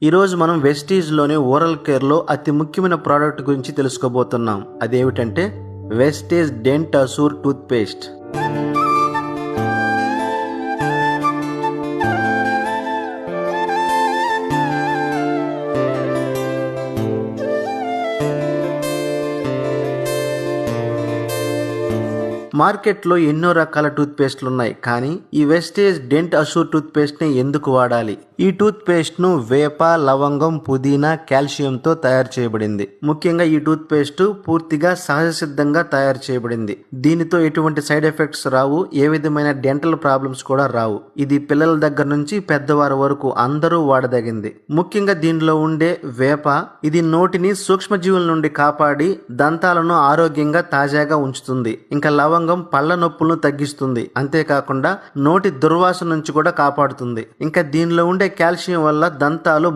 ఈరోజు మనం వెస్టీజ్లోని ఓరల్ కేర్లో అతి ముఖ్యమైన ప్రోడక్ట్ గురించి తెలుసుకోబోతున్నాం. అదేమిటంటే వెస్టీజ్ డెంట్ అసూర్ టూత్ పేస్ట్. మార్కెట్లో ఎన్నో రకాల టూత్ పేస్ట్లు ఉన్నాయి, కానీ ఈ వెస్టేజ్ డెంట్ అసూర్ టూత్ పేస్ట్ ని ఎందుకు వాడాలి? ఈ టూత్ పేస్ట్ ను వేప, లవంగం, పుదీనా, కాల్షియంతో తయారు చేయబడింది. ముఖ్యంగా ఈ టూత్ పేస్ట్ పూర్తిగా సహజ సిద్ధంగా తయారు చేయబడింది. దీనితో ఎటువంటి సైడ్ ఎఫెక్ట్స్ రావు, ఏ విధమైన డెంటల్ ప్రాబ్లమ్స్ కూడా రావు. ఇది పిల్లల దగ్గర నుంచి పెద్దవారి వరకు అందరూ వాడదగింది. ముఖ్యంగా దీనిలో ఉండే వేప, ఇది నోటిని సూక్ష్మజీవుల నుండి కాపాడి దంతాలను ఆరోగ్యంగా తాజాగా ఉంచుతుంది. ఇంకా లవంగం పళ్ళ నొప్పులను తగ్గిస్తుంది. అంతేకాకుండా నోటి దుర్వాసన నుంచి కూడా కాపాడుతుంది. ఇంకా దీనిలో ఉండే కాల్షియం వల్ల దంతాలు